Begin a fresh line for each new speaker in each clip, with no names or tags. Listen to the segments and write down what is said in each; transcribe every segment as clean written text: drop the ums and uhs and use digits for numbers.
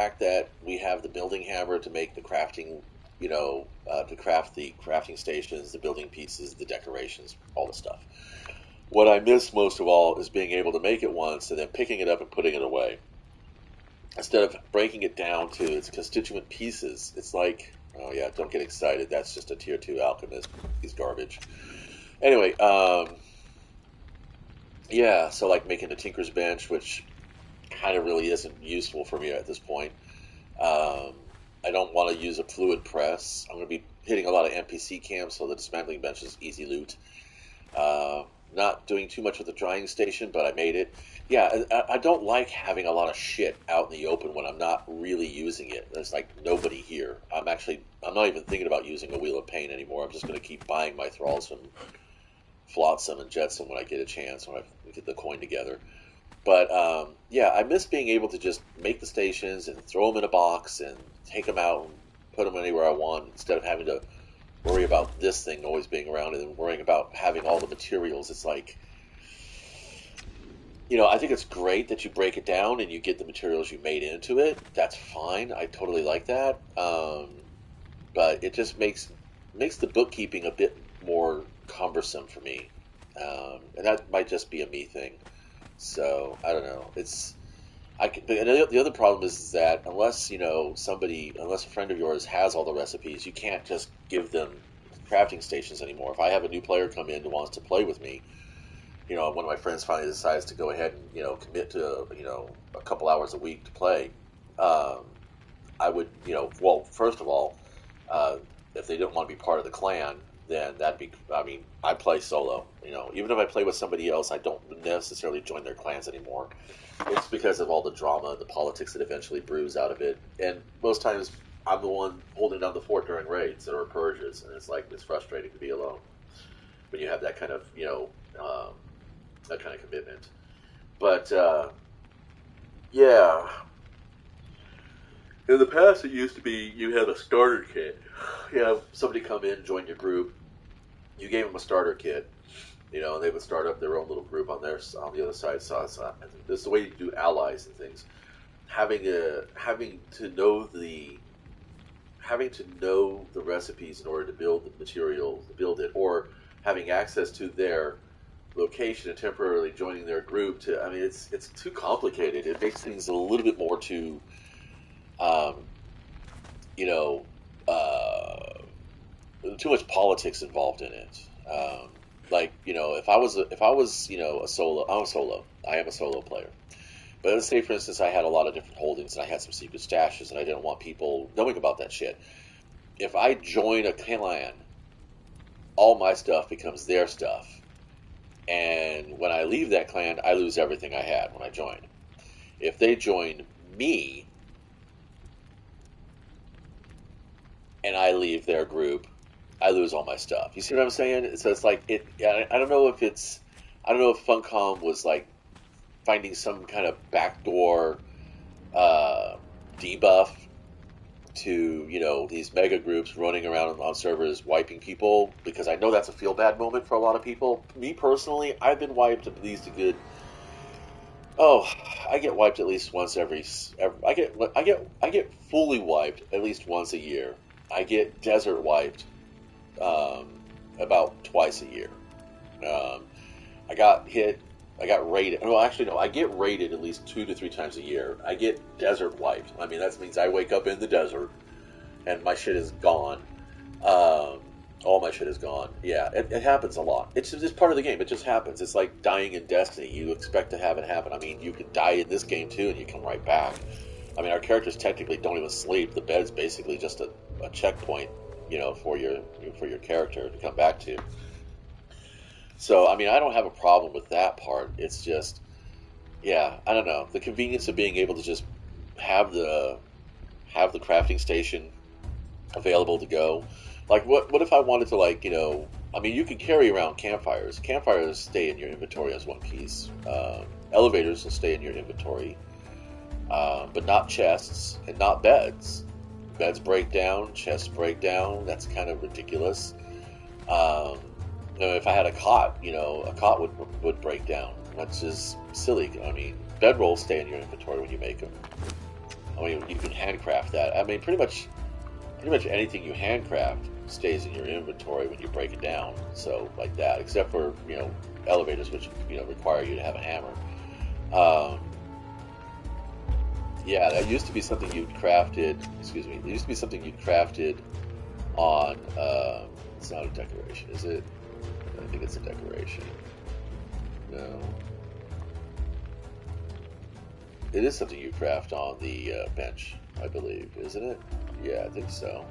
fact that we have the building hammer to make the crafting, to craft the crafting stations, the building pieces, the decorations, all the stuff. What I miss most of all is being able to make it once and then picking it up and putting it away. Instead of breaking it down to its constituent pieces, it's like, oh yeah, don't get excited. That's just a tier 2 alchemist. He's garbage. Anyway, yeah, so like making a tinker's bench, which kind of really isn't useful for me at this point. Um, I don't want to use a fluid press. I'm going to be hitting a lot of NPC camps, so the dismantling bench is easy loot. Uh, Not doing too much with the drying station, but I made it. Yeah, I don't like having a lot of shit out in the open when I'm not really using it. There's like nobody here. I'm not even thinking about using a Wheel of Pain anymore. I'm just going to keep buying my thralls from Flotsam and Jetsam when I get a chance, when I get the coin together. But yeah, I miss being able to just make the stations and throw them in a box and take them out and put them anywhere I want instead of having to worry about this thing always being around and then worrying about having all the materials. It's like, I think it's great that you break it down and you get the materials you made into it. That's fine. I totally like that. But it just makes the bookkeeping a bit more cumbersome for me, and that might just be a me thing. So I don't know. But the other problem is that unless a friend of yours has all the recipes, you can't just give them crafting stations anymore. If I have a new player come in who wants to play with me, one of my friends finally decides to go ahead and commit to a couple hours a week to play. Um, I would well, first of all, uh, if they don't want to be part of the clan, then that'd be. I mean, I play solo. Even if I play with somebody else, I don't necessarily join their clans anymore. It's because of all the drama and the politics that eventually brews out of it. And most times, I'm the one holding down the fort during raids or purges, and it's frustrating to be alone when you have that kind of that kind of commitment. But yeah, in the past, it used to be you had a starter kit. You have somebody come in, join your group. You gave them a starter kit, and they would start up their own little group on the other side. So it's the way you do allies and things. Having to know the recipes in order to build the material to build it, or having access to their location and temporarily joining their group. It's too complicated. It makes things a little bit more too, um, you know, too much politics involved in it. If I was a solo, I'm a solo. I am a solo player. But let's say, for instance, I had a lot of different holdings and I had some secret stashes, and I didn't want people knowing about that shit. If I join a clan, all my stuff becomes their stuff, and when I leave that clan, I lose everything I had when I joined. If they join me and I leave their group, I lose all my stuff. You see what I'm saying? So it's like it. I don't know if I don't know if Funcom was like finding some kind of backdoor uh, debuff to these mega groups running around on servers wiping people, because I know that's a feel bad moment for a lot of people. Me personally, I've been wiped at least a good. Oh, I get wiped at least once every I get fully wiped at least once a year. I get desert wiped um, about twice a year. Um, I got hit. I got raided. Well, actually, no. I get raided at least 2 to 3 times a year. I get desert wiped. I mean, that means I wake up in the desert and my shit is gone. Um, all my shit is gone. Yeah, it happens a lot. It's just part of the game. It just happens. It's like dying in Destiny. You expect to have it happen. I mean, you could die in this game too, and you come right back. I mean, our characters technically don't even sleep. The bed's basically just a checkpoint, for your character to come back to. So, I mean, I don't have a problem with that part. It's just, yeah, I don't know. The convenience of being able to just have the have the crafting station available to go. Like, what if I wanted to, I mean, you can carry around campfires. Campfires stay in your inventory as one piece. Elevators will stay in your inventory, but not chests and not beds. Beds break down, chests break down. That's kind of ridiculous. Um, if I had a cot would break down. That's just silly. I mean, bedrolls stay in your inventory when you make them. I mean, you can handcraft that. I mean, pretty much anything you handcraft stays in your inventory when you break it down. So like that, except for elevators, which require you to have a hammer. Um, yeah, that used to be something you'd crafted. Excuse me. It used to be something you'd crafted on. It's not a decoration, is it? I think it's a decoration. No, it is something you craft on the bench, I believe, isn't it? Yeah, I think so.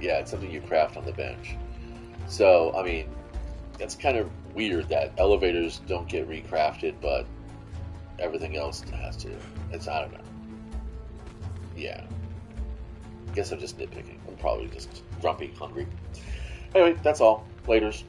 Yeah, it's something you craft on the bench. So, I mean, it's kind of weird that elevators don't get recrafted, but everything else has to. I don't know. Yeah. I guess I'm just nitpicking. I'm probably just grumpy, hungry. Anyway, that's all. Laters.